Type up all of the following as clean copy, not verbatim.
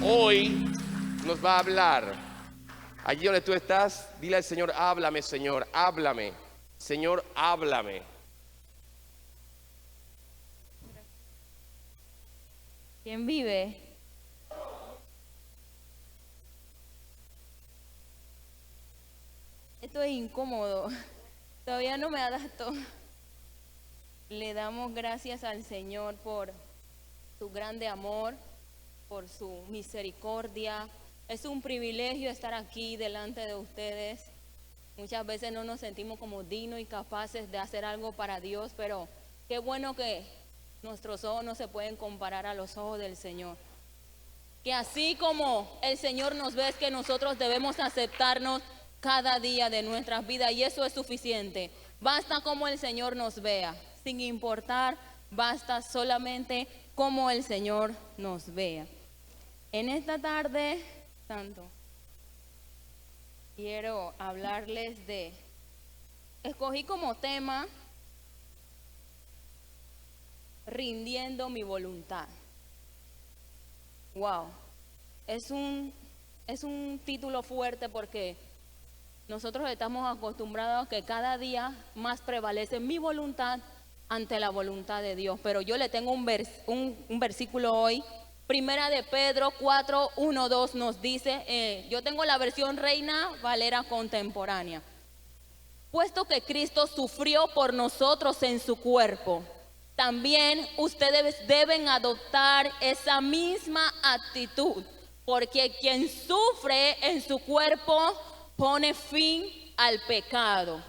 hoy nos va a hablar. Allí donde tú estás, dile al Señor, háblame, Señor, háblame. Señor, háblame. ¿Quién vive? Esto es incómodo. Todavía no me adapto. Le damos gracias al Señor por su grande amor, por su misericordia. Es un privilegio estar aquí delante de ustedes. Muchas veces no nos sentimos como dignos y capaces de hacer algo para Dios, pero qué bueno que nuestros ojos no se pueden comparar a los ojos del Señor. Que así como el Señor nos ve, es que nosotros debemos aceptarnos cada día de nuestras vidas, y eso es suficiente. Basta como el Señor nos vea, sin importar, basta solamente como el Señor nos vea. En esta tarde, santo, quiero hablarles escogí como tema rindiendo mi voluntad. Wow, es un título fuerte porque nosotros estamos acostumbrados a que cada día más prevalece mi voluntad ante la voluntad de Dios. Pero yo le tengo un versículo hoy. Primera de Pedro 4, 1, 2 nos dice, yo tengo la versión Reina Valera contemporánea. Puesto que Cristo sufrió por nosotros en su cuerpo, también ustedes deben adoptar esa misma actitud, porque quien sufre en su cuerpo pone fin al pecado,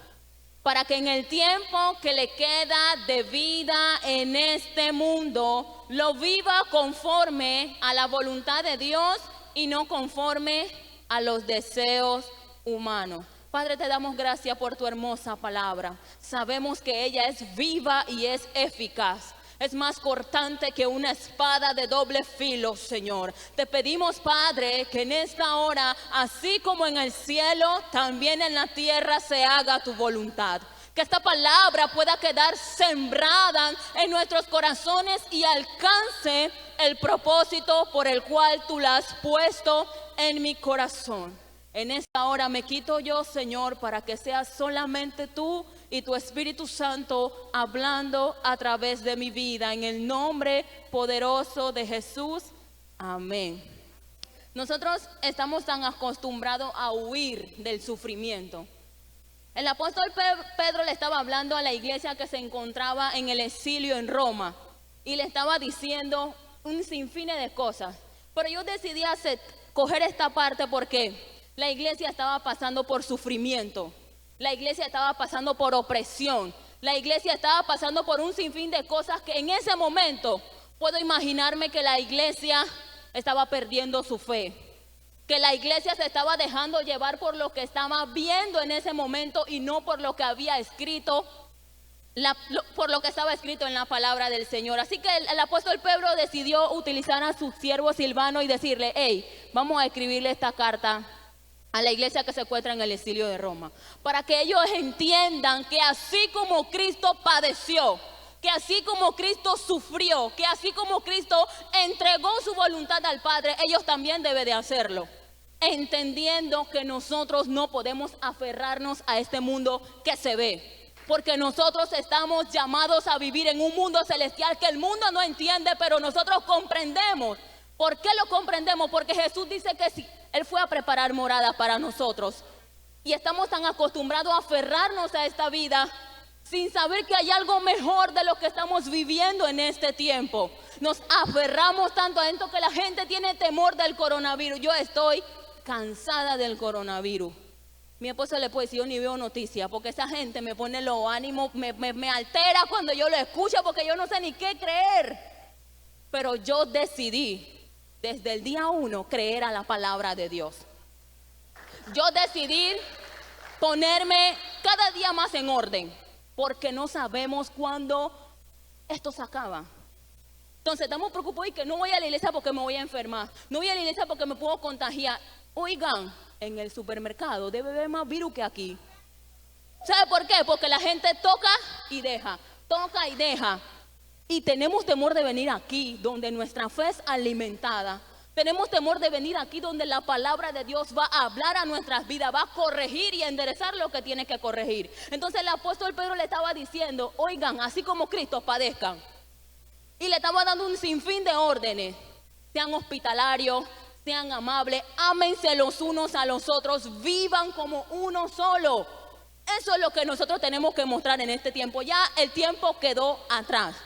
para que en el tiempo que le queda de vida en este mundo, lo viva conforme a la voluntad de Dios y no conforme a los deseos humanos. Padre, te damos gracias por tu hermosa palabra. Sabemos que ella es viva y es eficaz. Es más cortante que una espada de doble filo, Señor. Te pedimos, Padre, que en esta hora, así como en el cielo, también en la tierra se haga tu voluntad. Que esta palabra pueda quedar sembrada en nuestros corazones y alcance el propósito por el cual tú la has puesto en mi corazón. En esta hora me quito yo, Señor, para que seas solamente tú y tu Espíritu Santo hablando a través de mi vida. En el nombre poderoso de Jesús. Amén. Nosotros estamos tan acostumbrados a huir del sufrimiento. El apóstol Pedro le estaba hablando a la iglesia que se encontraba en el exilio en Roma y le estaba diciendo un sinfín de cosas. Pero yo decidí coger esta parte porque la iglesia estaba pasando por sufrimiento, la iglesia estaba pasando por opresión, la iglesia estaba pasando por un sinfín de cosas que en ese momento puedo imaginarme que la iglesia estaba perdiendo su fe, que la iglesia se estaba dejando llevar por lo que estaba viendo en ese momento y no por lo que había escrito, por lo que estaba escrito en la palabra del Señor. Así que el apóstol Pedro decidió utilizar a su siervo Silvano y decirle, hey, vamos a escribirle esta carta a la iglesia que se encuentra en el exilio de Roma, para que ellos entiendan que así como Cristo padeció, que así como Cristo sufrió, que así como Cristo entregó su voluntad al Padre, ellos también deben de hacerlo, entendiendo que nosotros no podemos aferrarnos a este mundo que se ve, porque nosotros estamos llamados a vivir en un mundo celestial que el mundo no entiende, pero nosotros comprendemos. ¿Por qué lo comprendemos? Porque Jesús dice que sí, Él fue a preparar morada para nosotros. Y estamos tan acostumbrados a aferrarnos a esta vida sin saber que hay algo mejor de lo que estamos viviendo en este tiempo. Nos aferramos tanto a esto que la gente tiene temor del coronavirus. Yo estoy cansada del coronavirus. Mi esposo le puede decir, yo ni veo noticias, porque esa gente me pone los ánimos, me altera cuando yo lo escucho, porque yo no sé ni qué creer. Pero yo decidí desde el día 1 creer a la palabra de Dios. Yo decidí ponerme cada día más en orden, porque no sabemos cuándo esto se acaba. Entonces estamos preocupados y que no voy a la iglesia porque me voy a enfermar, no voy a la iglesia porque me puedo contagiar. Oigan, en el supermercado debe haber más virus que aquí. ¿Sabe por qué? Porque la gente toca y deja, toca y deja. Y tenemos temor de venir aquí, donde nuestra fe es alimentada, Tenemos temor de venir aquí donde la palabra de Dios va a hablar a nuestras vidas, va a corregir y enderezar lo que tiene que corregir. Entonces el apóstol Pedro le estaba diciendo, oigan, así como Cristo padezcan. Y le estaba dando un sinfín de órdenes. Sean hospitalarios, sean amables, ámense los unos a los otros, vivan como uno solo. Eso es lo que nosotros tenemos que mostrar en este tiempo. Ya el tiempo quedó atrás.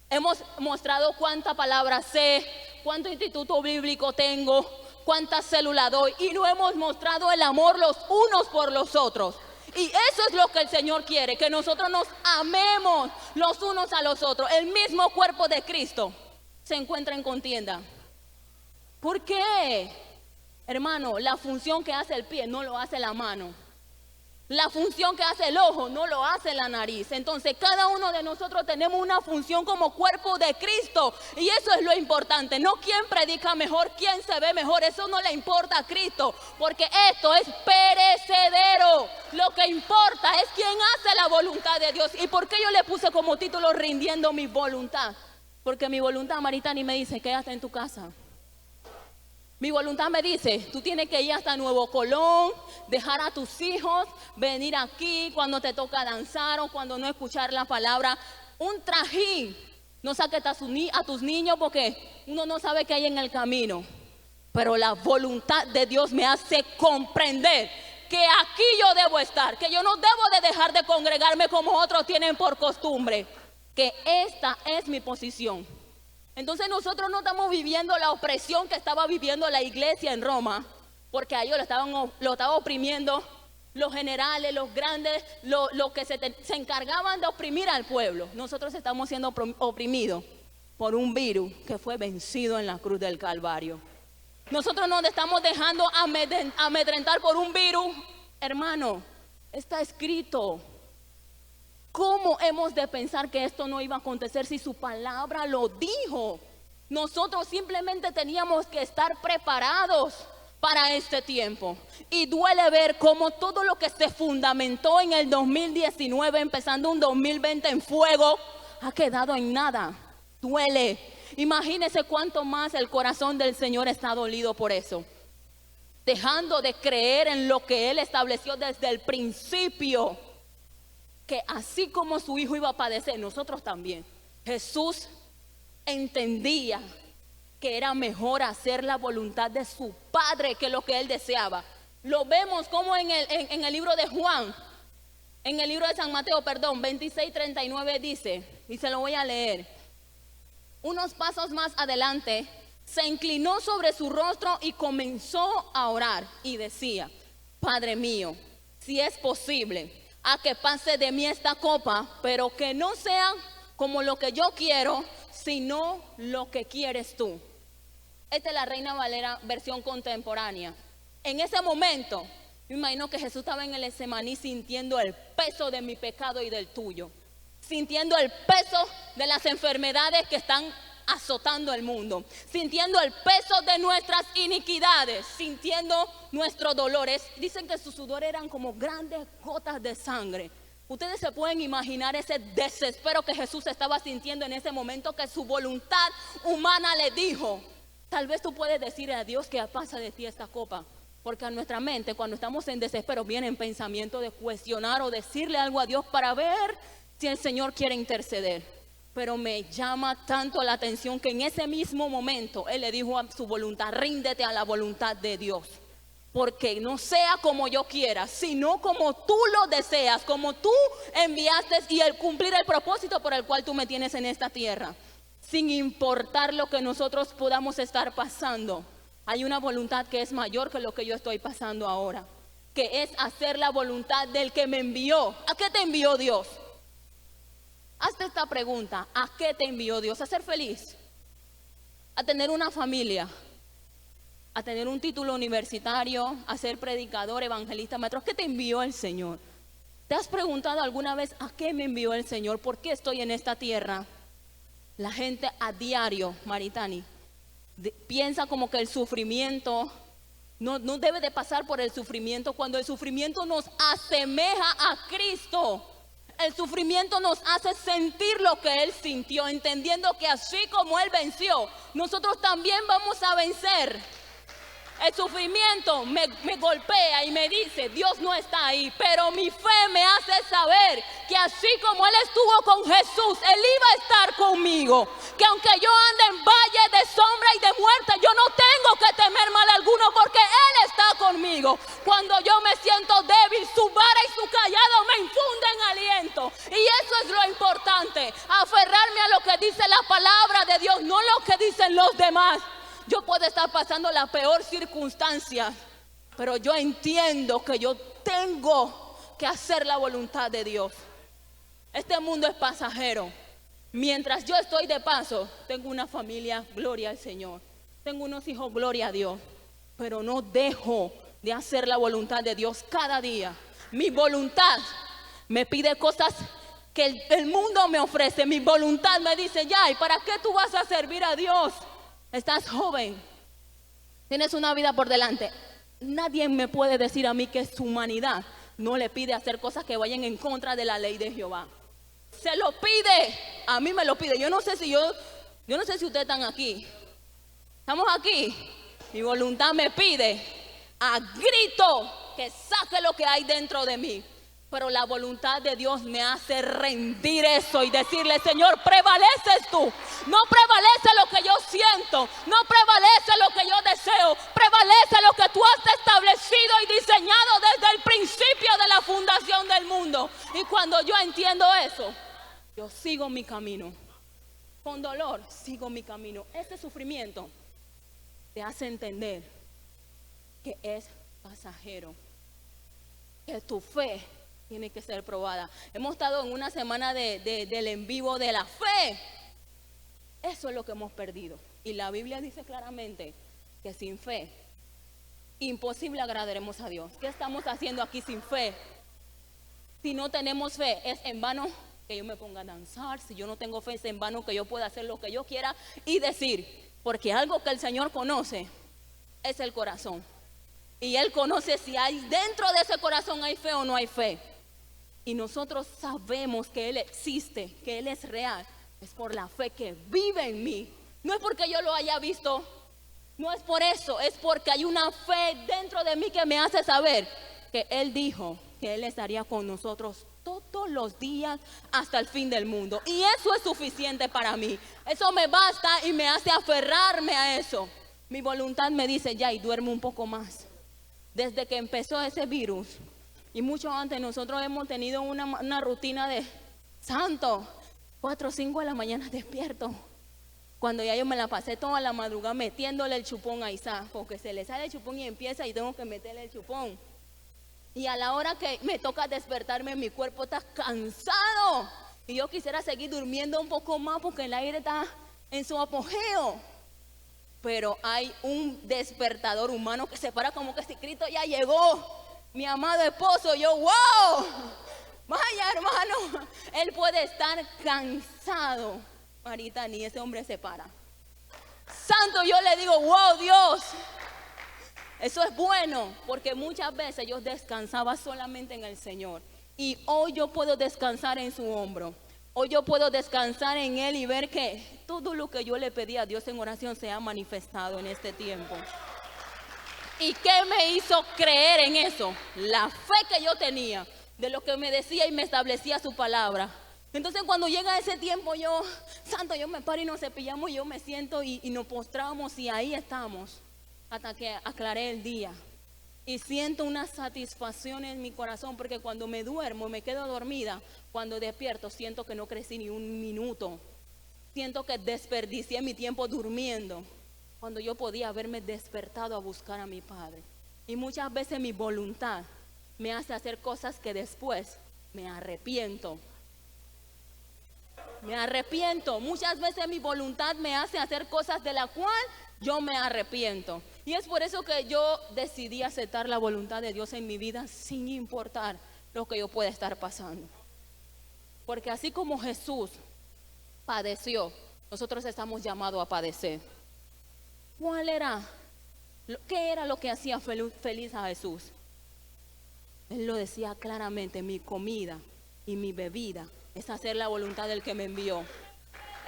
Hemos mostrado cuánta palabra sé, cuánto instituto bíblico tengo, cuántas células doy, y no hemos mostrado el amor los unos por los otros. Y eso es lo que el Señor quiere, que nosotros nos amemos los unos a los otros. El mismo cuerpo de Cristo se encuentra en contienda. ¿Por qué? Hermano, la función que hace el pie no lo hace la mano. La función que hace el ojo no lo hace la nariz. Entonces cada uno de nosotros tenemos una función como cuerpo de Cristo. Y eso es lo importante. No quién predica mejor, quién se ve mejor. Eso no le importa a Cristo. Porque esto es perecedero. Lo que importa es quién hace la voluntad de Dios. ¿Y por qué yo le puse como título rindiendo mi voluntad? Porque mi voluntad, Maritani, me dice, quédate en tu casa. Mi voluntad me dice, tú tienes que ir hasta Nuevo Colón, dejar a tus hijos, venir aquí cuando te toca danzar o cuando no escuchar la palabra. Un trajín. No saques a tus niños porque uno no sabe qué hay en el camino. Pero la voluntad de Dios me hace comprender que aquí yo debo estar, que yo no debo de dejar de congregarme como otros tienen por costumbre, que esta es mi posición. Entonces nosotros no estamos viviendo la opresión que estaba viviendo la iglesia en Roma, porque a ellos lo estaban oprimiendo los generales, los grandes, los que se encargaban de oprimir al pueblo. Nosotros estamos siendo oprimidos por un virus que fue vencido en la cruz del Calvario. Nosotros nos estamos dejando amedrentar por un virus. Hermano, está escrito. ¿Cómo hemos de pensar que esto no iba a acontecer si su palabra lo dijo? Nosotros simplemente teníamos que estar preparados para este tiempo. Y duele ver cómo todo lo que se fundamentó en el 2019, empezando un 2020 en fuego, ha quedado en nada. Duele. Imagínense cuánto más el corazón del Señor está dolido por eso. Dejando de creer en lo que Él estableció desde el principio. Que así como su hijo iba a padecer, nosotros también. Jesús entendía que era mejor hacer la voluntad de su Padre que lo que él deseaba. Lo vemos como en el libro de Juan, en el libro de San Mateo, 26:39 dice, y se lo voy a leer. Unos pasos más adelante, se inclinó sobre su rostro y comenzó a orar y decía, Padre mío, si es posible, a que pase de mí esta copa, pero que no sea como lo que yo quiero, sino lo que quieres tú. Esta es la Reina Valera versión contemporánea. En ese momento, me imagino que Jesús estaba en el Getsemaní sintiendo el peso de mi pecado y del tuyo, sintiendo el peso de las enfermedades que están azotando el mundo, sintiendo el peso de nuestras iniquidades, sintiendo nuestros dolores. Dicen que su sudor eran como grandes gotas de sangre. Ustedes se pueden imaginar ese desespero que Jesús estaba sintiendo en ese momento, que su voluntad humana le dijo, tal vez tú puedes decir a Dios que pasa de ti esta copa, porque a nuestra mente cuando estamos en desespero vienen pensamientos de cuestionar o decirle algo a Dios para ver si el Señor quiere interceder. Pero me llama tanto la atención que en ese mismo momento Él le dijo a su voluntad, ríndete a la voluntad de Dios. Porque no sea como yo quiera, sino como tú lo deseas, como tú enviaste y el cumplir el propósito por el cual tú me tienes en esta tierra. Sin importar lo que nosotros podamos estar pasando, hay una voluntad que es mayor que lo que yo estoy pasando ahora. Que es hacer la voluntad del que me envió. ¿A qué te envió Dios? Hazte esta pregunta, ¿a qué te envió Dios? ¿A ser feliz? ¿A tener una familia? ¿A tener un título universitario? ¿A ser predicador, evangelista, maestro? ¿A qué te envió el Señor? ¿Te has preguntado alguna vez a qué me envió el Señor? ¿Por qué estoy en esta tierra? La gente a diario, Maritani, piensa como que el sufrimiento no debe de pasar por el sufrimiento, cuando el sufrimiento nos asemeja a Cristo. El sufrimiento nos hace sentir lo que Él sintió, entendiendo que así como Él venció, nosotros también vamos a vencer. El sufrimiento me golpea y me dice, Dios no está ahí, pero mi fe me hace saber que así como Él estuvo con Jesús, Él iba a estar conmigo. Que aunque yo ande en valle de sombra y de muerte, yo no tengo que temer mal alguno porque Él está conmigo. Cuando yo me siento débil, su vara y su callado me infunden aliento. Y eso es lo importante, aferrarme a lo que dice la palabra de Dios, no lo que dicen los demás. Yo puedo estar pasando la peor circunstancia, pero yo entiendo que yo tengo que hacer la voluntad de Dios. Este mundo es pasajero. Mientras yo estoy de paso, tengo una familia, gloria al Señor. Tengo unos hijos, gloria a Dios. Pero no dejo de hacer la voluntad de Dios cada día. Mi voluntad me pide cosas que el mundo me ofrece. Mi voluntad me dice, ya, ¿y para qué tú vas a servir a Dios? Estás joven, tienes una vida por delante. Nadie me puede decir a mí que su humanidad no le pide hacer cosas que vayan en contra de la ley de Jehová. Se lo pide, a mí me lo pide. Yo no sé si ustedes están aquí. ¿Estamos aquí? Mi voluntad me pide a grito que saque lo que hay dentro de mí. Pero la voluntad de Dios me hace rendir eso y decirle, Señor, prevaleces tú. No prevalece lo que yo siento, no prevalece lo que yo deseo, prevalece lo que tú has establecido y diseñado desde el principio de la fundación del mundo. Y cuando yo entiendo eso, yo sigo mi camino. Con dolor, sigo mi camino. Este sufrimiento te hace entender que es pasajero, que tu fe tiene que ser probada. Hemos estado en una semana del en vivo de la fe. Eso es lo que hemos perdido. Y la Biblia dice claramente que sin fe, imposible agradaremos a Dios. ¿Qué estamos haciendo aquí sin fe? Si no tenemos fe, es en vano que yo me ponga a danzar. Si yo no tengo fe, es en vano que yo pueda hacer lo que yo quiera y decir. Porque algo que el Señor conoce es el corazón. Y Él conoce si hay dentro de ese corazón hay fe o no hay fe. Y nosotros sabemos que Él existe, que Él es real. Es por la fe que vive en mí. No es porque yo lo haya visto. No es por eso. Es porque hay una fe dentro de mí que me hace saber que Él dijo que Él estaría con nosotros todos los días hasta el fin del mundo. Y eso es suficiente para mí. Eso me basta y me hace aferrarme a eso. Mi voluntad me dice, ya, y duermo un poco más. Desde que empezó ese virus y mucho antes, nosotros hemos tenido una rutina de santo, 4 o 5 de la mañana despierto. Cuando ya yo me la pasé toda la madrugada metiéndole el chupón a Isaac, porque se le sale el chupón y empieza y tengo que meterle el chupón. Y a la hora que me toca despertarme, mi cuerpo está cansado. Y yo quisiera seguir durmiendo un poco más porque el aire está en su apogeo. Pero hay un despertador humano que se para como que si Cristo ya llegó. Mi amado esposo, yo, wow, vaya hermano, él puede estar cansado. Marita, ni ese hombre se para. Santo, yo le digo, wow, Dios. Eso es bueno, porque muchas veces yo descansaba solamente en el Señor. Y hoy yo puedo descansar en su hombro. Hoy yo puedo descansar en Él y ver que todo lo que yo le pedí a Dios en oración se ha manifestado en este tiempo. ¿Y qué me hizo creer en eso? La fe que yo tenía, de lo que me decía y me establecía su palabra. Entonces cuando llega ese tiempo yo, santo, yo me paro y nos cepillamos y yo me siento y nos postramos y ahí estamos. Hasta que aclaré el día. Y siento una satisfacción en mi corazón porque cuando me duermo, me quedo dormida. Cuando despierto siento que no crecí ni un minuto. Siento que desperdicié mi tiempo durmiendo. Cuando yo podía haberme despertado a buscar a mi Padre. Y muchas veces mi voluntad me hace hacer cosas que después me arrepiento. Me arrepiento. Muchas veces mi voluntad me hace hacer cosas de las cuales yo me arrepiento. Y es por eso que yo decidí aceptar la voluntad de Dios en mi vida sin importar lo que yo pueda estar pasando. Porque así como Jesús padeció, nosotros estamos llamados a padecer. ¿Qué era lo que hacía feliz a Jesús? Él lo decía claramente, mi comida y mi bebida es hacer la voluntad del que me envió.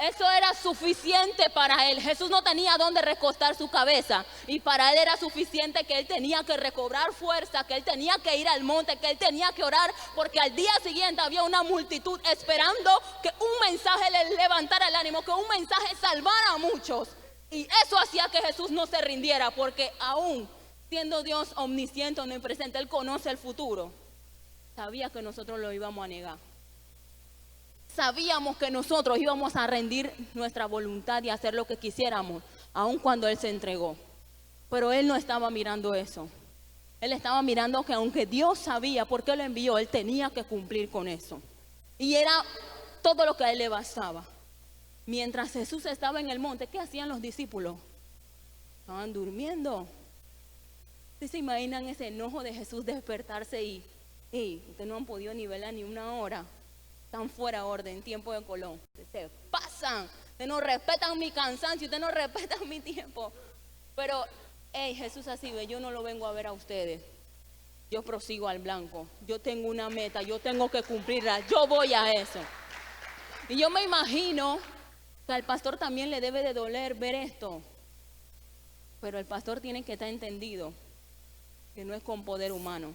Eso era suficiente para él. Jesús no tenía dónde recostar su cabeza, y para él era suficiente que él tenía que recobrar fuerza, que él tenía que ir al monte, que él tenía que orar, porque al día siguiente había una multitud esperando que un mensaje le levantara el ánimo, que un mensaje salvara a muchos. Y eso hacía que Jesús no se rindiera, porque aún siendo Dios omnisciente, omnipresente, él conoce el futuro. Sabía que nosotros lo íbamos a negar. Sabíamos que nosotros íbamos a rendir nuestra voluntad y hacer lo que quisiéramos, aun cuando Él se entregó. Pero Él no estaba mirando eso. Él estaba mirando que aunque Dios sabía por qué lo envió, Él tenía que cumplir con eso. Y era todo lo que a Él le bastaba. Mientras Jesús estaba en el monte, ¿qué hacían los discípulos? Estaban durmiendo. ¿Ustedes se imaginan ese enojo de Jesús despertarse y ustedes no han podido ni verla ni una hora? Están fuera de orden, tiempo de Colón. Se pasan, ustedes no respetan mi cansancio, ustedes no respetan mi tiempo. Pero, Jesús así ve, yo no lo vengo a ver a ustedes. Yo prosigo al blanco. Yo tengo una meta, yo tengo que cumplirla, yo voy a eso. Y yo me imagino que al pastor también le debe de doler ver esto. Pero el pastor tiene que estar entendido que no es con poder humano.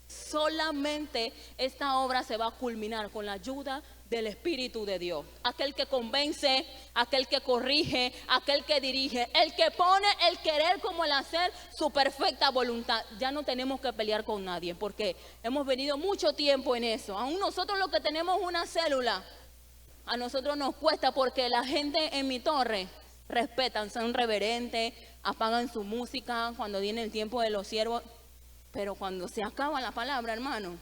Solamente esta obra se va a culminar con la ayuda del Espíritu de Dios. Aquel que convence, aquel que corrige, aquel que dirige, el que pone el querer como el hacer, su perfecta voluntad. Ya no tenemos que pelear con nadie, porque hemos venido mucho tiempo en eso. Aún nosotros los que tenemos una célula, a nosotros nos cuesta, porque la gente en mi torre respetan, son reverentes, apagan su música cuando viene el tiempo de los siervos. Pero cuando se acaba la palabra, hermano,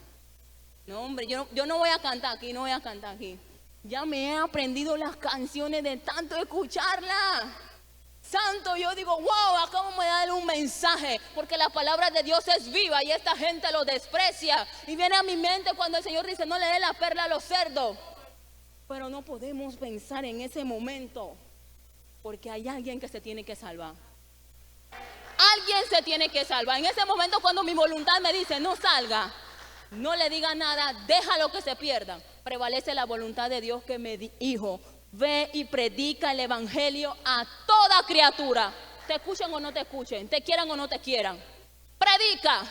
no, hombre, yo no voy a cantar aquí, no voy a cantar aquí. Ya me he aprendido las canciones de tanto escucharlas. Santo, yo digo, wow, acabo de darle un mensaje, porque la palabra de Dios es viva y esta gente lo desprecia. Y viene a mi mente cuando el Señor dice, no le dé la perla a los cerdos. Pero no podemos pensar en ese momento, porque hay alguien que se tiene que salvar. Alguien se tiene que salvar. En ese momento, cuando mi voluntad me dice no salga, no le diga nada, déjalo que se pierda. Prevalece la voluntad de Dios que me dijo, ve y predica el evangelio a toda criatura. Te escuchen o no te escuchen, te quieran o no te quieran. Predica.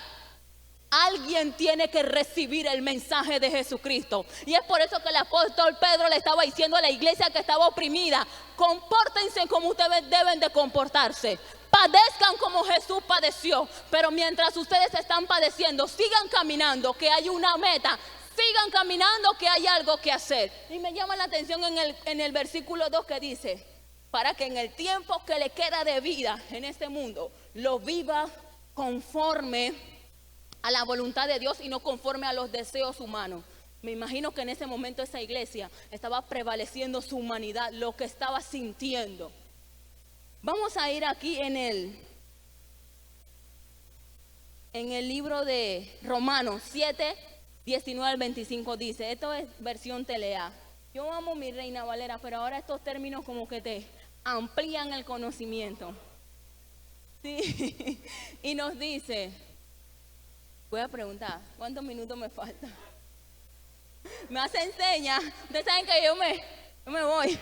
Alguien tiene que recibir el mensaje de Jesucristo. Y es por eso que el apóstol Pedro le estaba diciendo a la iglesia que estaba oprimida, compórtense como ustedes deben de comportarse. Padezcan como Jesús padeció. Pero mientras ustedes están padeciendo, sigan caminando, que hay una meta. Sigan caminando, que hay algo que hacer. Y me llama la atención en el versículo 2 que dice, para que en el tiempo que le queda de vida en este mundo, lo viva conforme a la voluntad de Dios y no conforme a los deseos humanos. Me imagino que en ese momento esa iglesia estaba prevaleciendo su humanidad, lo que estaba sintiendo. Vamos a ir aquí en el libro de Romanos 7, 19 al 25 dice, esto es versión Telea. Yo amo mi Reina Valera, pero ahora estos términos como que te amplían el conocimiento. Sí. Y nos dice, voy a preguntar, ¿cuántos minutos me faltan? Me hace señas, ustedes saben que yo me voy.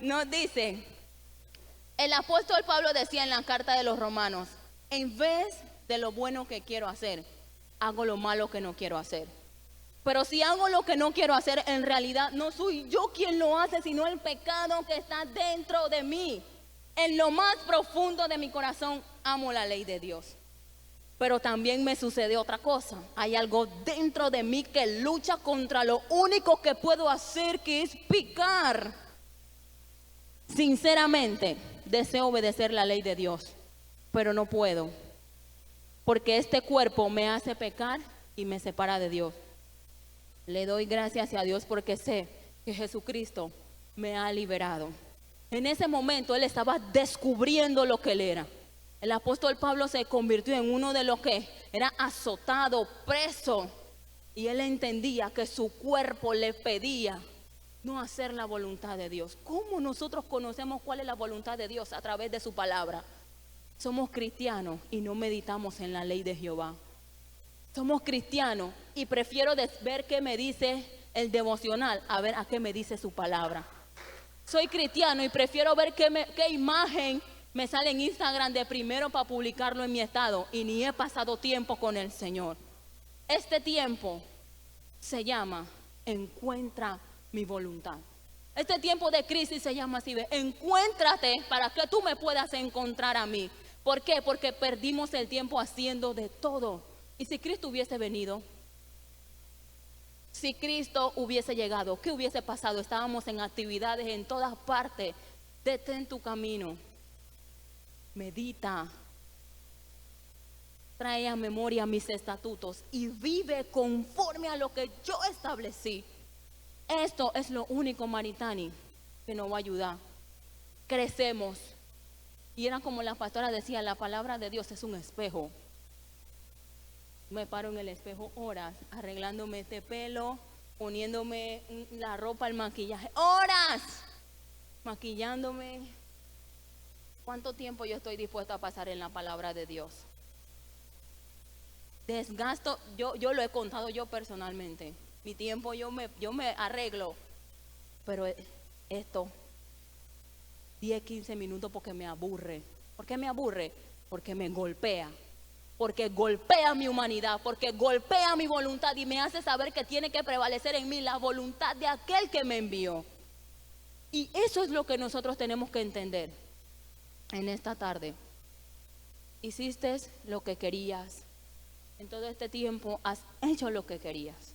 Nos dice, el apóstol Pablo decía en la carta de los Romanos, en vez de lo bueno que quiero hacer, hago lo malo que no quiero hacer. Pero si hago lo que no quiero hacer, en realidad no soy yo quien lo hace, sino el pecado que está dentro de mí. En lo más profundo de mi corazón amo la ley de Dios. Pero también me sucede otra cosa. Hay algo dentro de mí que lucha contra lo único que puedo hacer, que es pecar. Sinceramente, deseo obedecer la ley de Dios, pero no puedo. Porque este cuerpo me hace pecar y me separa de Dios. Le doy gracias a Dios porque sé que Jesucristo me ha liberado. En ese momento él estaba descubriendo lo que él era. El apóstol Pablo se convirtió en uno de los que era azotado, preso. Y él entendía que su cuerpo le pedía no hacer la voluntad de Dios. ¿Cómo nosotros conocemos cuál es la voluntad de Dios? A través de su palabra. Somos cristianos y no meditamos en la ley de Jehová. Somos cristianos y prefiero ver qué me dice el devocional a ver a qué me dice su palabra. Soy cristiano y prefiero ver qué imagen me sale en Instagram de primero para publicarlo en mi estado y ni he pasado tiempo con el Señor. Este tiempo se llama encuentra mi voluntad. Este tiempo de crisis se llama así, encuéntrate para que tú me puedas encontrar a mí. ¿Por qué? Porque perdimos el tiempo haciendo de todo. ¿Y si Cristo hubiese venido? Si Cristo hubiese llegado, ¿qué hubiese pasado? Estábamos en actividades en todas partes. Detén tu camino. Medita. Trae a memoria mis estatutos y vive conforme a lo que yo establecí. Esto es lo único, Maritani, que nos va a ayudar. Crecemos. Y era como la pastora decía, la palabra de Dios es un espejo. Me paro en el espejo horas, arreglándome este pelo, poniéndome la ropa, el maquillaje, horas, maquillándome. ¿Cuánto tiempo yo estoy dispuesta a pasar en la palabra de Dios? Desgasto, yo lo he contado yo personalmente. Mi tiempo yo me arreglo, pero esto 10, 15 minutos porque me aburre. ¿Por qué me aburre? Porque me golpea. Porque golpea mi humanidad, porque golpea mi voluntad y me hace saber que tiene que prevalecer en mí la voluntad de aquel que me envió. Y eso es lo que nosotros tenemos que entender en esta tarde. Hiciste lo que querías. En todo este tiempo has hecho lo que querías.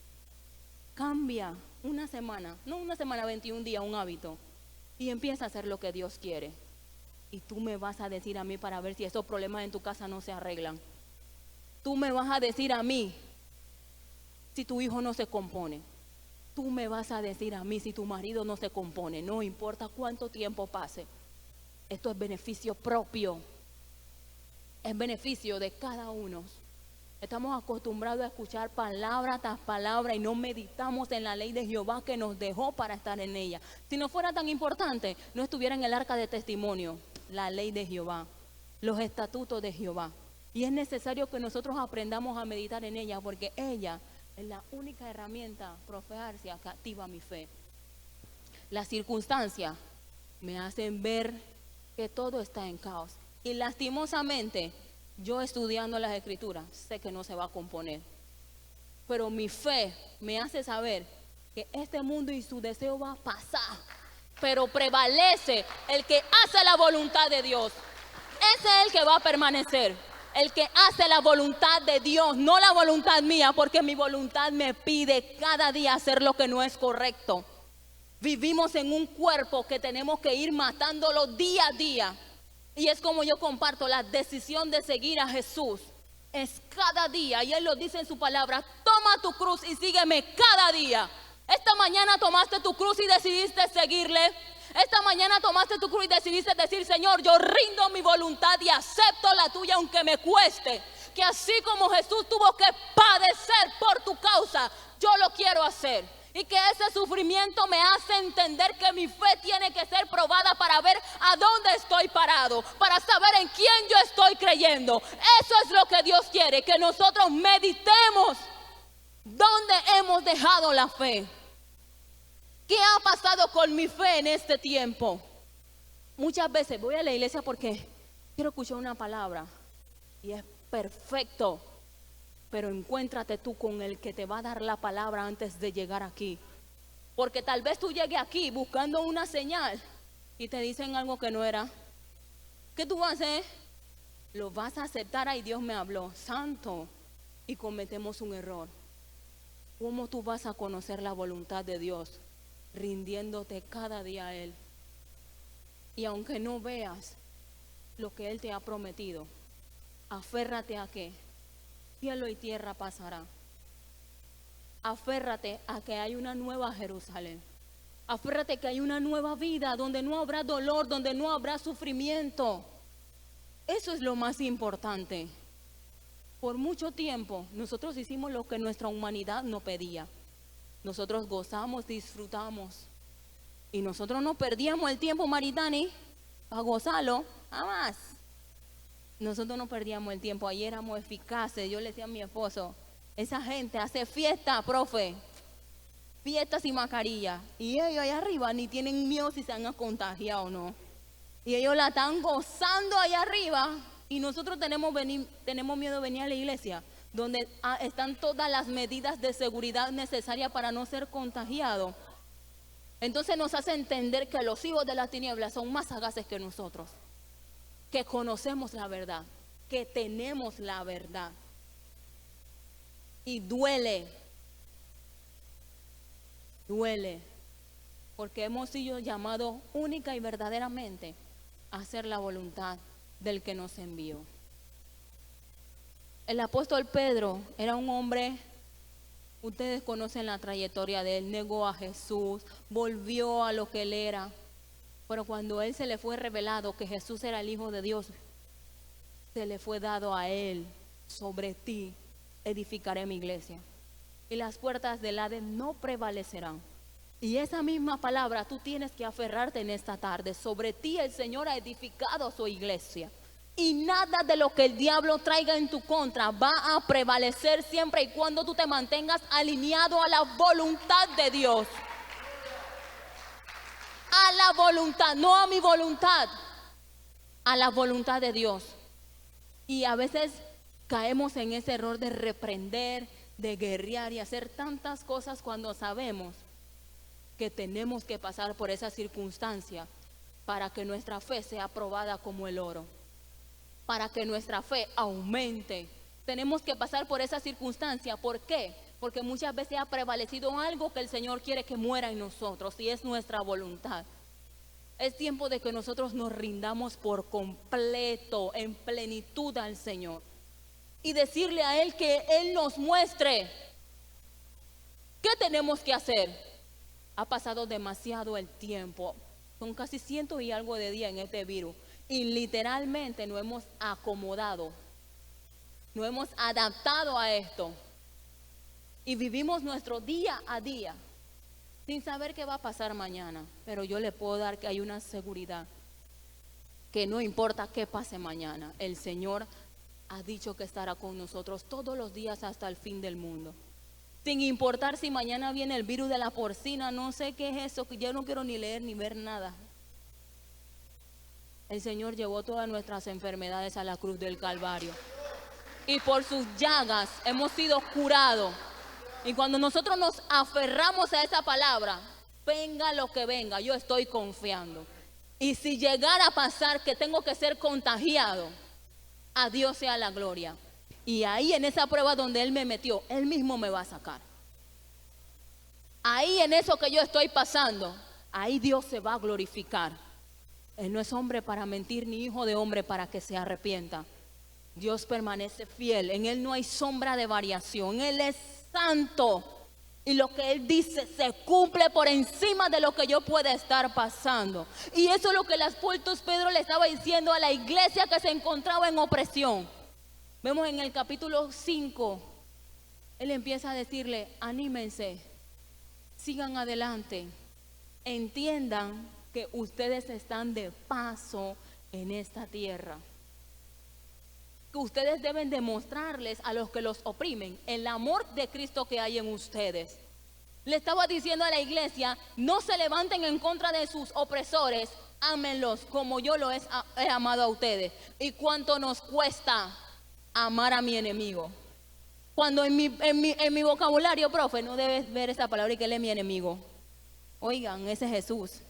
Cambia una semana, no una semana, 21 días, un hábito. Y empieza a hacer lo que Dios quiere. Y tú me vas a decir a mí para ver si esos problemas en tu casa no se arreglan. Tú me vas a decir a mí si tu hijo no se compone. Tú me vas a decir a mí si tu marido no se compone. No importa cuánto tiempo pase. Esto es beneficio propio. Es beneficio de cada uno. Estamos acostumbrados a escuchar palabra tras palabra y no meditamos en la ley de Jehová que nos dejó para estar en ella. Si no fuera tan importante, no estuviera en el arca de testimonio, la ley de Jehová, los estatutos de Jehová. Y es necesario que nosotros aprendamos a meditar en ella porque ella es la única herramienta profetarcia que activa mi fe. Las circunstancias me hacen ver que todo está en caos. Y lastimosamente, yo estudiando las escrituras, sé que no se va a componer. Pero mi fe me hace saber que este mundo y su deseo va a pasar. Pero prevalece el que hace la voluntad de Dios. Ese es el que va a permanecer. El que hace la voluntad de Dios, no la voluntad mía, porque mi voluntad me pide cada día hacer lo que no es correcto. Vivimos en un cuerpo que tenemos que ir matándolo día a día. Y es como yo comparto la decisión de seguir a Jesús. Es cada día, y Él lo dice en su palabra, toma tu cruz y sígueme cada día. Esta mañana tomaste tu cruz y decidiste seguirle. Esta mañana tomaste tu cruz y decidiste decir, Señor, yo rindo mi voluntad y acepto la tuya aunque me cueste. Que así como Jesús tuvo que padecer por tu causa, yo lo quiero hacer. Y que ese sufrimiento me hace entender que mi fe tiene que ser probada para ver a dónde estoy parado, para saber en quién yo estoy creyendo. Eso es lo que Dios quiere, que nosotros meditemos dónde hemos dejado la fe. ¿Qué ha pasado con mi fe en este tiempo? Muchas veces voy a la iglesia porque quiero escuchar una palabra y es perfecto. Pero encuéntrate tú con el que te va a dar la palabra antes de llegar aquí. Porque tal vez tú llegues aquí buscando una señal y te dicen algo que no era. ¿Qué tú vas a hacer? Lo vas a aceptar. Ay, Dios me habló, santo. Y cometemos un error. ¿Cómo tú vas a conocer la voluntad de Dios? Rindiéndote cada día a Él. Y aunque no veas lo que Él te ha prometido, aférrate a qué. Cielo y tierra pasará. Aférrate a que hay una nueva Jerusalén. Aférrate que hay una nueva vida donde no habrá dolor, donde no habrá sufrimiento. Eso es lo más importante. Por mucho tiempo nosotros hicimos lo que nuestra humanidad no pedía. Nosotros gozamos, disfrutamos. Y nosotros no perdíamos el tiempo, Maritani, a gozarlo, nada más. Nosotros no perdíamos el tiempo, ahí éramos eficaces. Yo le decía a mi esposo, esa gente hace fiesta, profe, fiestas y mascarillas, y ellos allá arriba ni tienen miedo si se han contagiado o no. Y ellos la están gozando allá arriba, y nosotros tenemos miedo de venir a la iglesia, donde están todas las medidas de seguridad necesarias para no ser contagiados. Entonces nos hace entender que los hijos de las tinieblas son más sagaces que nosotros, que conocemos la verdad, que tenemos la verdad. Y duele, porque hemos sido llamados única y verdaderamente a hacer la voluntad del que nos envió. El apóstol Pedro era un hombre, ustedes conocen la trayectoria de él, negó a Jesús, volvió a lo que él era, pero cuando él se le fue revelado que Jesús era el Hijo de Dios, se le fue dado a él: sobre ti edificaré mi iglesia, y las puertas del Hades no prevalecerán. Y esa misma palabra tú tienes que aferrarte en esta tarde. Sobre ti el Señor ha edificado su iglesia, y nada de lo que el diablo traiga en tu contra va a prevalecer siempre y cuando tú te mantengas alineado a la voluntad de Dios. A la voluntad, no a mi voluntad, a la voluntad de Dios. Y a veces caemos en ese error de reprender, de guerrear y hacer tantas cosas cuando sabemos que tenemos que pasar por esa circunstancia para que nuestra fe sea probada como el oro, para que nuestra fe aumente. Tenemos que pasar por esa circunstancia. ¿Por qué? Porque muchas veces ha prevalecido algo que el Señor quiere que muera en nosotros, y es nuestra voluntad. Es tiempo de que nosotros nos rindamos por completo, en plenitud al Señor, y decirle a Él que Él nos muestre qué tenemos que hacer. Ha pasado demasiado el tiempo, son casi 100 y algo de días en este virus, y literalmente nos hemos acomodado, nos hemos adaptado a esto, y vivimos nuestro día a día sin saber qué va a pasar mañana. Pero yo le puedo dar que hay una seguridad, que no importa qué pase mañana, el Señor ha dicho que estará con nosotros todos los días hasta el fin del mundo. Sin importar si mañana viene el virus de la porcina, no sé qué es eso, que yo no quiero ni leer ni ver nada. El Señor llevó todas nuestras enfermedades a la cruz del Calvario, y por sus llagas hemos sido curados. Y cuando nosotros nos aferramos a esa palabra, venga lo que venga, yo estoy confiando. Y si llegara a pasar que tengo que ser contagiado, a Dios sea la gloria. Y ahí en esa prueba donde Él me metió, Él mismo me va a sacar. Ahí en eso que yo estoy pasando, ahí Dios se va a glorificar. Él no es hombre para mentir, ni hijo de hombre para que se arrepienta. Dios permanece fiel, en Él no hay sombra de variación, Él es santo. Y lo que Él dice se cumple por encima de lo que yo pueda estar pasando. Y eso es lo que el apóstol Pedro le estaba diciendo a la iglesia que se encontraba en opresión. Vemos en el capítulo 5, él empieza a decirle: anímense, sigan adelante, entiendan que ustedes están de paso en esta tierra, que ustedes deben demostrarles a los que los oprimen el amor de Cristo que hay en ustedes. Le estaba diciendo a la iglesia: no se levanten en contra de sus opresores, ámenlos como yo lo he amado a ustedes. ¿Y cuánto nos cuesta amar a mi enemigo? Cuando en mi vocabulario, profe, no debes ver esa palabra y que él es mi enemigo. Oigan, ese es Jesús.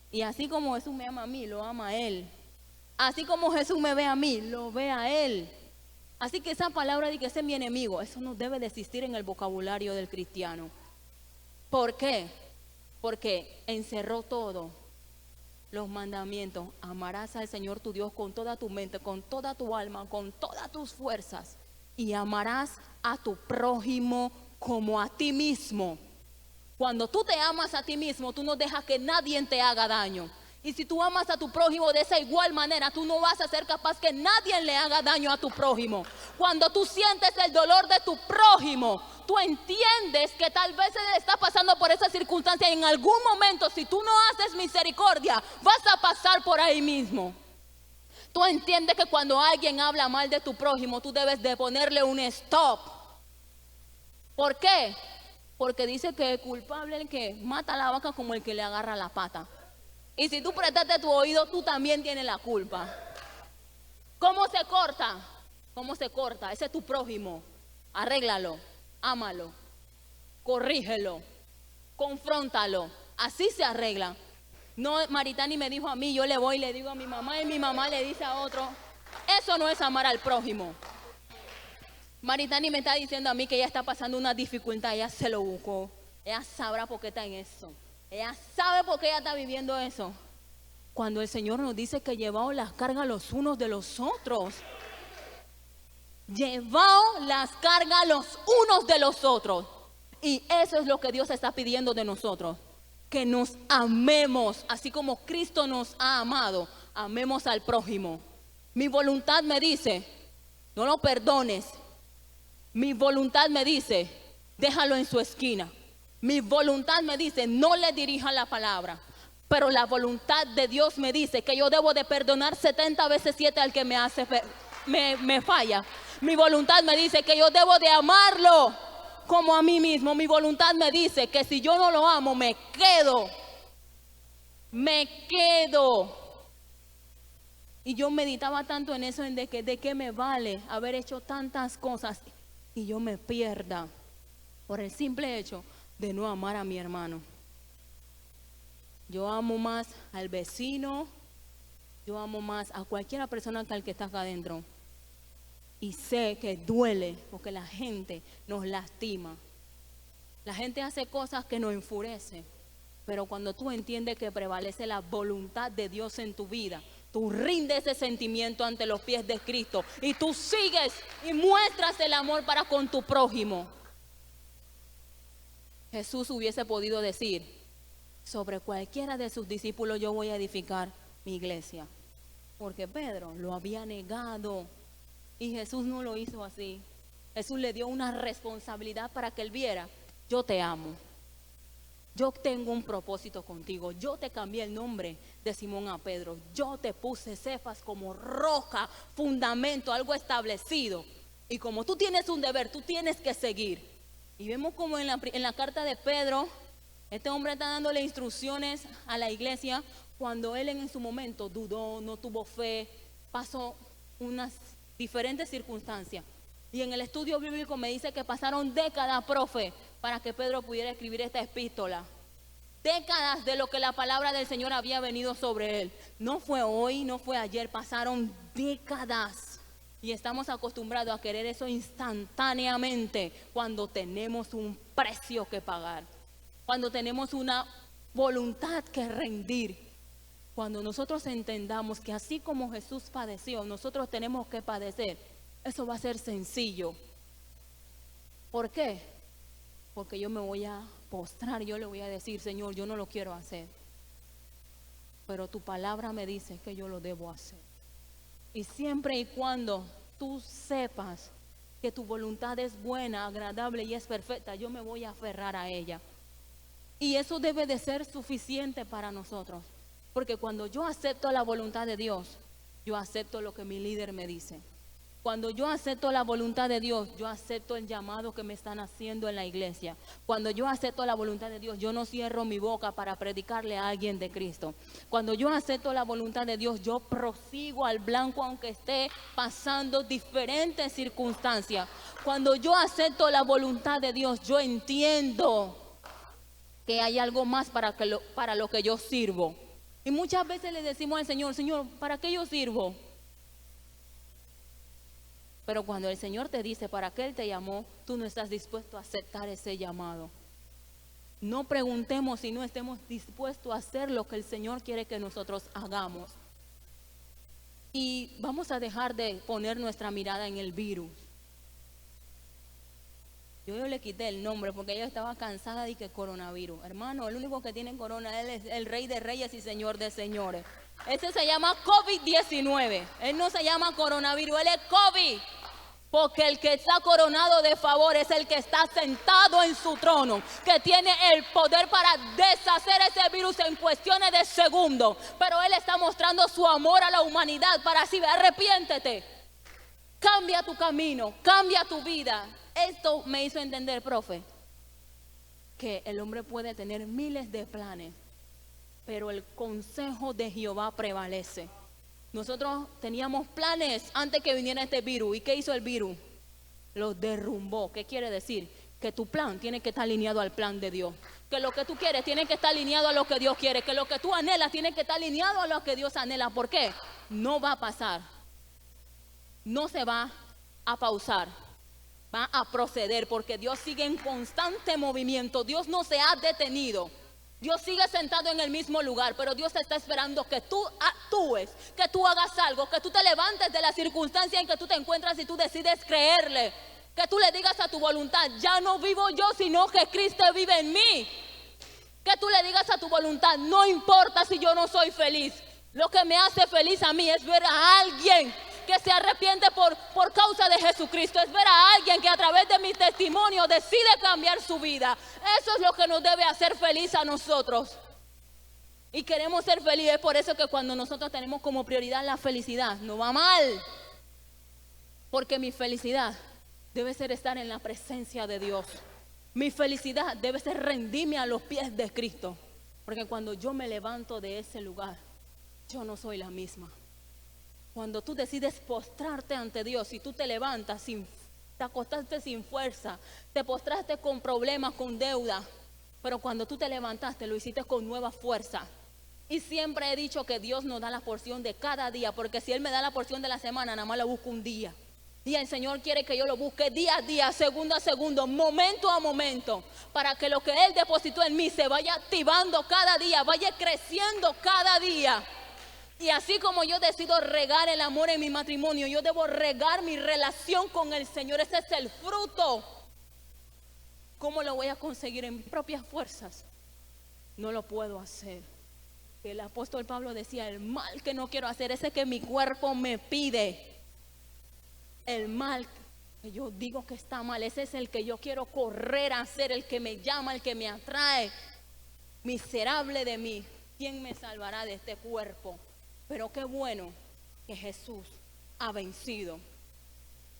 Y así como Jesús me ama a mí, lo ama a Él. Así como Jesús me ve a mí, lo ve a Él. Así que esa palabra de que ese es mi enemigo, eso no debe de existir en el vocabulario del cristiano. ¿Por qué? Porque encerró todo. Los mandamientos: amarás al Señor tu Dios con toda tu mente, con toda tu alma, con todas tus fuerzas, y amarás a tu prójimo como a ti mismo. Cuando tú te amas a ti mismo, tú no dejas que nadie te haga daño. Y si tú amas a tu prójimo de esa igual manera, tú no vas a ser capaz que nadie le haga daño a tu prójimo. Cuando tú sientes el dolor de tu prójimo, tú entiendes que tal vez él está pasando por esa circunstancia, y en algún momento, si tú no haces misericordia, vas a pasar por ahí mismo. Tú entiendes que cuando alguien habla mal de tu prójimo, tú debes de ponerle un stop. ¿Por qué? Porque dice que es culpable el que mata a la vaca como el que le agarra la pata. Y si tú prestaste tu oído, tú también tienes la culpa. ¿Cómo se corta? ¿Cómo se corta? Ese es tu prójimo. Arréglalo, ámalo, corrígelo, confróntalo. Así se arregla. No, Maritani me dijo a mí, yo le voy y le digo a mi mamá y mi mamá le dice a otro. Eso no es amar al prójimo. Maritani me está diciendo a mí que ella está pasando una dificultad, ella se lo buscó. Ella sabrá por qué está en eso. Ella sabe por qué ella está viviendo eso. Cuando el Señor nos dice que llevaos las cargas los unos de los otros. Llevaos las cargas los unos de los otros. Y eso es lo que Dios está pidiendo de nosotros. Que nos amemos, así como Cristo nos ha amado. Amemos al prójimo. Mi voluntad me dice, no lo perdones. Mi voluntad me dice, déjalo en su esquina. Mi voluntad me dice, no le dirija la palabra. Pero la voluntad de Dios me dice que yo debo de perdonar 70 veces 7 al que me falla. Mi voluntad me dice que yo debo de amarlo como a mí mismo. Mi voluntad me dice que si yo no lo amo, me quedo. Y yo meditaba tanto en eso, de qué me vale haber hecho tantas cosas y yo me pierda por el simple hecho de no amar a mi hermano. Yo amo más al vecino, yo amo más a cualquier persona que al que está acá adentro. Y sé que duele porque la gente nos lastima. La gente hace cosas que nos enfurecen. Pero cuando tú entiendes que prevalece la voluntad de Dios en tu vida, tú rindes ese sentimiento ante los pies de Cristo y tú sigues y muestras el amor para con tu prójimo. Jesús hubiese podido decir, sobre cualquiera de sus discípulos yo voy a edificar mi iglesia. Porque Pedro lo había negado y Jesús no lo hizo así. Jesús le dio una responsabilidad para que él viera, yo te amo. Yo tengo un propósito contigo. Yo te cambié el nombre de Simón a Pedro. Yo te puse Cefas como roca, fundamento, algo establecido. Y como tú tienes un deber, tú tienes que seguir. Y vemos como en la carta de Pedro, este hombre está dándole instrucciones a la iglesia cuando él en su momento dudó, no tuvo fe, pasó unas diferentes circunstancias. Y en el estudio bíblico me dice que pasaron décadas, profe, para que Pedro pudiera escribir esta epístola. Décadas de lo que la palabra del Señor había venido sobre él. No fue hoy, no fue ayer, pasaron décadas. Y estamos acostumbrados a querer eso instantáneamente cuando tenemos un precio que pagar. Cuando tenemos una voluntad que rendir. Cuando nosotros entendamos que así como Jesús padeció, nosotros tenemos que padecer. Eso va a ser sencillo. ¿Por qué? Porque yo me voy a postrar, yo le voy a decir, Señor, yo no lo quiero hacer. Pero tu palabra me dice que yo lo debo hacer. Y siempre y cuando tú sepas que tu voluntad es buena, agradable y es perfecta, yo me voy a aferrar a ella. Y eso debe de ser suficiente para nosotros. Porque cuando yo acepto la voluntad de Dios, yo acepto lo que mi líder me dice. Cuando yo acepto la voluntad de Dios, yo acepto el llamado que me están haciendo en la iglesia. Cuando yo acepto la voluntad de Dios, yo no cierro mi boca para predicarle a alguien de Cristo. Cuando yo acepto la voluntad de Dios, yo prosigo al blanco aunque esté pasando diferentes circunstancias. Cuando yo acepto la voluntad de Dios, yo entiendo que hay algo más para lo que yo sirvo. Y muchas veces le decimos al Señor, Señor, ¿para qué yo sirvo? Pero cuando el Señor te dice para qué Él te llamó, tú no estás dispuesto a aceptar ese llamado. No preguntemos si no estemos dispuestos a hacer lo que el Señor quiere que nosotros hagamos. Y vamos a dejar de poner nuestra mirada en el virus. Yo le quité el nombre porque yo estaba cansada de que coronavirus. Hermano, el único que tiene corona, Él es el Rey de Reyes y Señor de Señores. Ese se llama COVID-19. Él no se llama coronavirus, Él es COVID. Porque el que está coronado de favor es el que está sentado en su trono, que tiene el poder para deshacer ese virus en cuestiones de segundos. Pero Él está mostrando su amor a la humanidad para así, arrepiéntete. Cambia tu camino, cambia tu vida. esto me hizo entender, profe, que el hombre puede tener miles de planes, pero el consejo de Jehová prevalece. Nosotros teníamos planes antes que viniera este virus. ¿Y qué hizo el virus? Los derrumbó. ¿Qué quiere decir? Que tu plan tiene que estar alineado al plan de Dios. Que lo que tú quieres tiene que estar alineado a lo que Dios quiere. Que lo que tú anhelas tiene que estar alineado a lo que Dios anhela. ¿Por qué? No va a pasar. No se va a pausar. Va a proceder porque Dios sigue en constante movimiento. Dios no se ha detenido. Dios sigue sentado en el mismo lugar, pero Dios está esperando que tú actúes, que tú hagas algo, que tú te levantes de la circunstancia en que tú te encuentras y tú decides creerle. Que tú le digas a tu voluntad, ya no vivo yo, sino que Cristo vive en mí. Que tú le digas a tu voluntad, no importa si yo no soy feliz. Lo que me hace feliz a mí es ver a alguien que se arrepiente por causa de Jesucristo. Es ver a alguien que a través de mi testimonio decide cambiar su vida. Eso es lo que nos debe hacer feliz a nosotros. Y queremos ser felices. Por eso que cuando nosotros tenemos como prioridad la felicidad, no va mal. Porque mi felicidad debe ser estar en la presencia de Dios. Mi felicidad debe ser rendirme a los pies de Cristo. Porque cuando yo me levanto de ese lugar, yo no soy la misma. Cuando tú decides postrarte ante Dios y tú te levantas, te acostaste sin fuerza, te postraste con problemas, con deuda, pero cuando tú te levantaste lo hiciste con nueva fuerza. Y siempre he dicho que Dios nos da la porción de cada día, porque si Él me da la porción de la semana, nada más la busco un día. Y el Señor quiere que yo lo busque día a día, segundo a segundo, momento a momento, para que lo que Él depositó en mí se vaya activando cada día, vaya creciendo cada día. Y así como yo decido regar el amor en mi matrimonio, yo debo regar mi relación con el Señor. Ese es el fruto. ¿Cómo lo voy a conseguir en mis propias fuerzas? No lo puedo hacer. El apóstol Pablo decía, el mal que no quiero hacer, ese que mi cuerpo me pide. El mal que yo digo que está mal, ese es el que yo quiero correr a hacer, el que me llama, el que me atrae. Miserable de mí, ¿quién me salvará de este cuerpo? Pero qué bueno que Jesús ha vencido.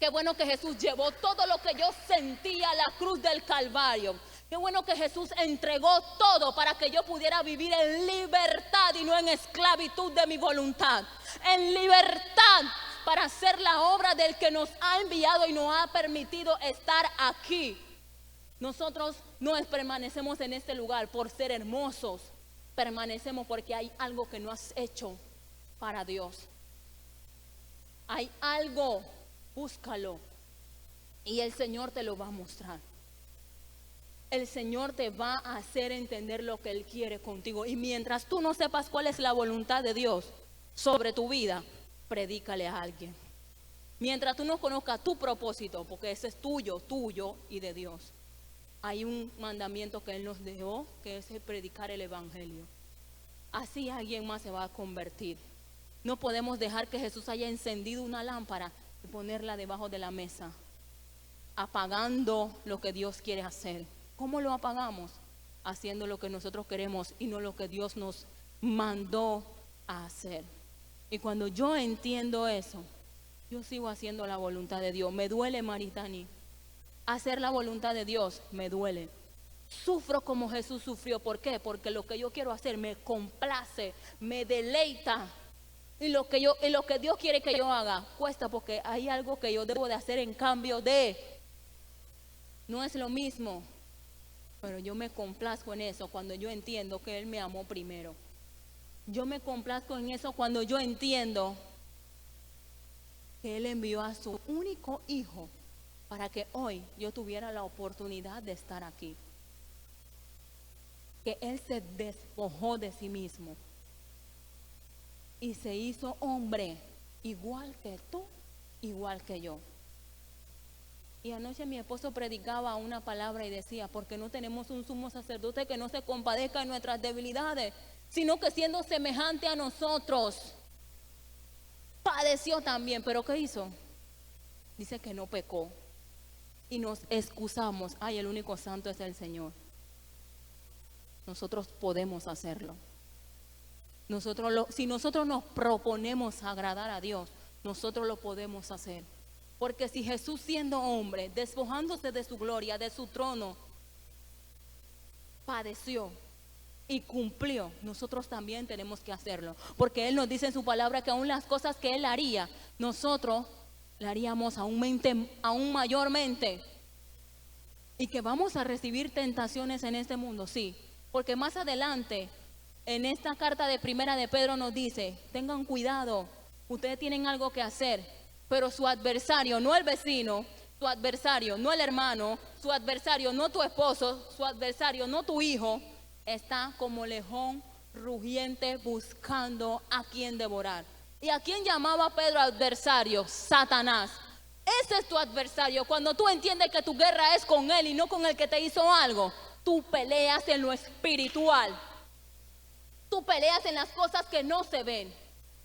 Qué bueno que Jesús llevó todo lo que yo sentía a la cruz del Calvario. Qué bueno que Jesús entregó todo para que yo pudiera vivir en libertad y no en esclavitud de mi voluntad. En libertad para hacer la obra del que nos ha enviado y nos ha permitido estar aquí. Nosotros no permanecemos en este lugar por ser hermosos. Permanecemos porque hay algo que no has hecho para Dios. Hay algo, búscalo y el Señor te lo va a mostrar. El Señor te va a hacer entender lo que Él quiere contigo. Y mientras tú no sepas cuál es la voluntad de Dios sobre tu vida, predícale a alguien. Mientras tú no conozcas tu propósito, porque ese es tuyo y de Dios, hay un mandamiento que Él nos dejó, que es el predicar el evangelio. Así alguien más se va a convertir. No podemos dejar que Jesús haya encendido una lámpara y ponerla debajo de la mesa, apagando lo que Dios quiere hacer. ¿Cómo lo apagamos? Haciendo lo que nosotros queremos y no lo que Dios nos mandó a hacer. Y cuando yo entiendo eso, yo sigo haciendo la voluntad de Dios. Me duele, Maritani. Hacer la voluntad de Dios me duele. Sufro como Jesús sufrió. ¿Por qué? Porque lo que yo quiero hacer me complace, me deleita. Y lo que Dios quiere que yo haga cuesta, porque hay algo que yo debo de hacer en cambio de. No es lo mismo, pero yo me complazco en eso cuando yo entiendo que Él me amó primero. Yo me complazco en eso cuando yo entiendo que Él envió a su único hijo para que hoy yo tuviera la oportunidad de estar aquí. Que Él se despojó de sí mismo y se hizo hombre, igual que tú, igual que yo. Y anoche mi esposo predicaba una palabra y decía, porque no tenemos un sumo sacerdote que no se compadezca de nuestras debilidades, sino que siendo semejante a nosotros, padeció también. ¿Pero qué hizo? Dice que no pecó. Y nos excusamos. Ay, el único santo es el Señor. Nosotros podemos hacerlo. Si nosotros nos proponemos agradar a Dios, nosotros lo podemos hacer. Porque si Jesús, siendo hombre, despojándose de su gloria, de su trono, padeció y cumplió, nosotros también tenemos que hacerlo. Porque Él nos dice en su palabra que aún las cosas que Él haría, nosotros la haríamos aún mayormente. Y que vamos a recibir tentaciones en este mundo, sí. Porque más adelante, en esta carta de primera de Pedro nos dice, tengan cuidado, ustedes tienen algo que hacer, pero su adversario, no el vecino, su adversario, no el hermano, su adversario, no tu esposo, su adversario, no tu hijo, está como león rugiente buscando a quien devorar. ¿Y a quién llamaba Pedro adversario? Satanás. Ese es tu adversario. Cuando tú entiendes que tu guerra es con él y no con el que te hizo algo, tú peleas en lo espiritual. Tú peleas en las cosas que no se ven.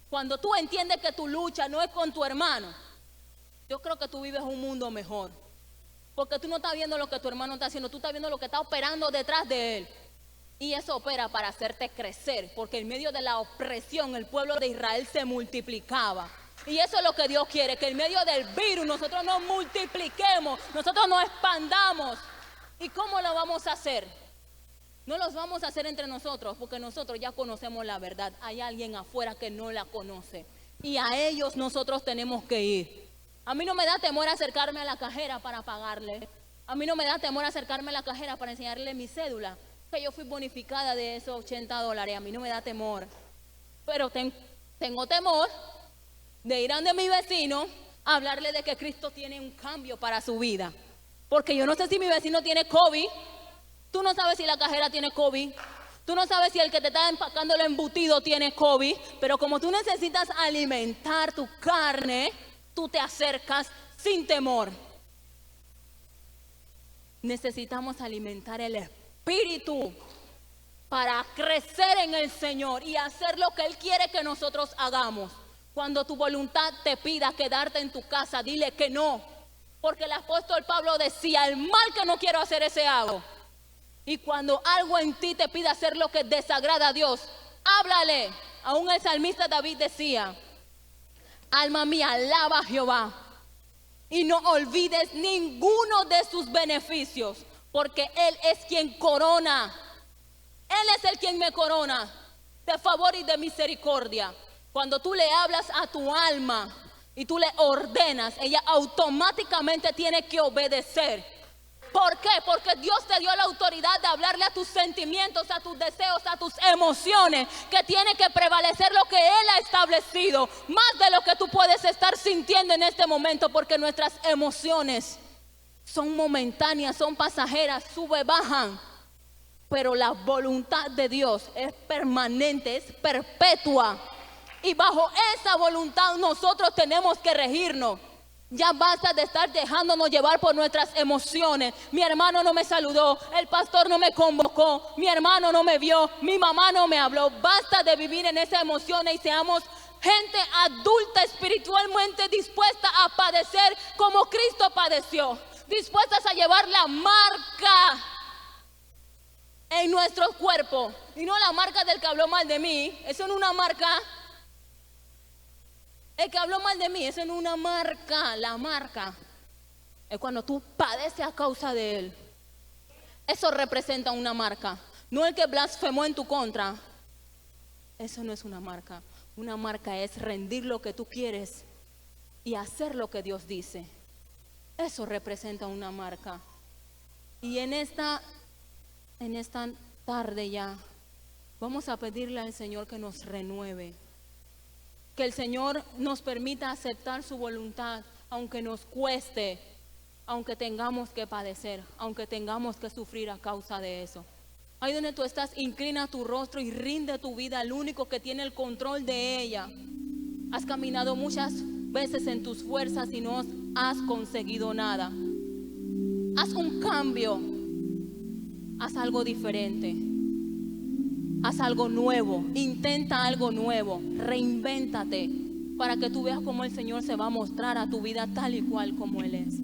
Cuando tú entiendes que tu lucha no es con tu hermano, yo creo que tú vives un mundo mejor. Porque tú no estás viendo lo que tu hermano está haciendo, tú estás viendo lo que está operando detrás de él. Y eso opera para hacerte crecer, porque en medio de la opresión el pueblo de Israel se multiplicaba. Y eso es lo que Dios quiere, que en medio del virus nosotros nos multipliquemos, nosotros nos expandamos. ¿Y cómo lo vamos a hacer? No los vamos a hacer entre nosotros, porque nosotros ya conocemos la verdad. Hay alguien afuera que no la conoce, y a ellos nosotros tenemos que ir. A mí no me da temor acercarme a la cajera para pagarle. A mí no me da temor acercarme a la cajera para enseñarle mi cédula, que yo fui bonificada de esos $80. A mí no me da temor. Pero tengo temor de ir a donde mi vecino a hablarle de que Cristo tiene un cambio para su vida. Porque yo no sé si mi vecino tiene COVID. Tú no sabes si la cajera tiene COVID. Tú no sabes si el que te está empacando el embutido tiene COVID. Pero como tú necesitas alimentar tu carne, tú te acercas sin temor. Necesitamos alimentar el espíritu para crecer en el Señor y hacer lo que Él quiere que nosotros hagamos. Cuando tu voluntad te pida quedarte en tu casa, dile que no. Porque el apóstol Pablo decía, el mal que no quiero hacer, ese hago. Y cuando algo en ti te pide hacer lo que desagrada a Dios, háblale. Aún el salmista David decía, alma mía, alaba a Jehová y no olvides ninguno de sus beneficios, porque Él es quien corona. Él es el quien me corona de favor y de misericordia. Cuando tú le hablas a tu alma y tú le ordenas, ella automáticamente tiene que obedecer. ¿Por qué? Porque Dios te dio la autoridad de hablarle a tus sentimientos, a tus deseos, a tus emociones, que tiene que prevalecer lo que Él ha establecido, más de lo que tú puedes estar sintiendo en este momento, porque nuestras emociones son momentáneas, son pasajeras, suben, bajan, pero la voluntad de Dios es permanente, es perpetua, y bajo esa voluntad nosotros tenemos que regirnos. Ya basta de estar dejándonos llevar por nuestras emociones. Mi hermano no me saludó, el pastor no me convocó, mi hermano no me vio, mi mamá no me habló. Basta de vivir en esas emociones y seamos gente adulta, espiritualmente dispuesta a padecer como Cristo padeció, dispuestas a llevar la marca en nuestro cuerpo y no la marca del que habló mal de mí. Eso no es una marca. El que habló mal de mí, eso no es una marca. La marca es cuando tú padeces a causa de él. Eso representa una marca. No el que blasfemó en tu contra. Eso no es una marca. Una marca es rendir lo que tú quieres y hacer lo que Dios dice. Eso representa una marca. Y en esta tarde ya vamos a pedirle al Señor que nos renueve. Que el Señor nos permita aceptar su voluntad, aunque nos cueste, aunque tengamos que padecer, aunque tengamos que sufrir a causa de eso. Ahí donde tú estás, inclina tu rostro y rinde tu vida al único que tiene el control de ella. Has caminado muchas veces en tus fuerzas y no has conseguido nada. Haz un cambio, haz algo diferente. Haz algo nuevo, intenta algo nuevo, reinvéntate para que tú veas cómo el Señor se va a mostrar a tu vida tal y cual como Él es.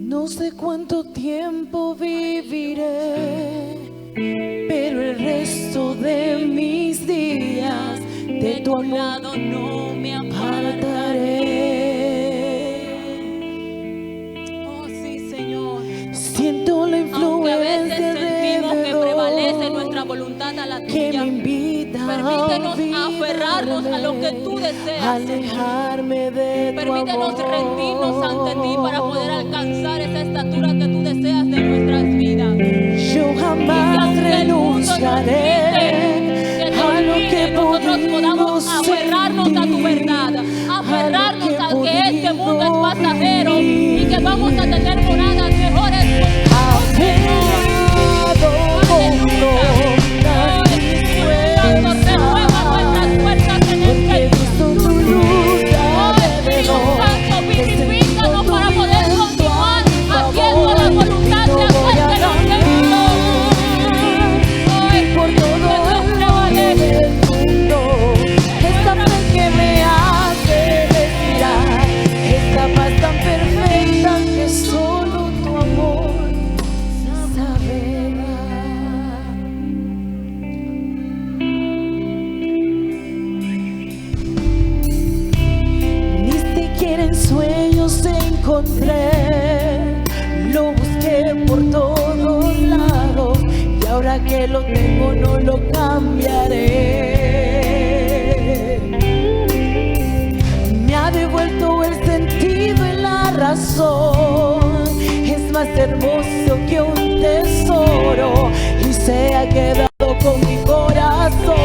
No sé cuánto tiempo viviré, pero el resto de mis días de tu lado no me apartaré. Oh sí, Señor. Siento la Aunque a veces influencia sentimos que alrededor prevalece nuestra voluntad a la que tuya, me invita permítenos a aferrarnos a lo que tú deseas, alejarme de tu permítenos amor. rendirnos ante ti para poder alcanzar esa estatura que tú deseas de nuestras vidas. Yo jamás renunciaré a lo que nosotros podamos aferrarnos a tu verdad, aferrarnos a que este mundo es pasajero y que vamos a tener moradas mejores. Para poder continuar haciendo la voluntad de aquel que nos envió. Por todo el mundo, esta fe que me hace respirar, esta paz tan perfecta que solo tu amor sabe dar. Ni siquiera en sueños encontré, lo busqué por todos lados y ahora que lo tengo no lo cambiaré. Me ha devuelto el sentido y la razón, es más hermoso que un tesoro y se ha quedado con mi corazón.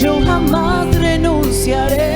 Yo jamás renunciaré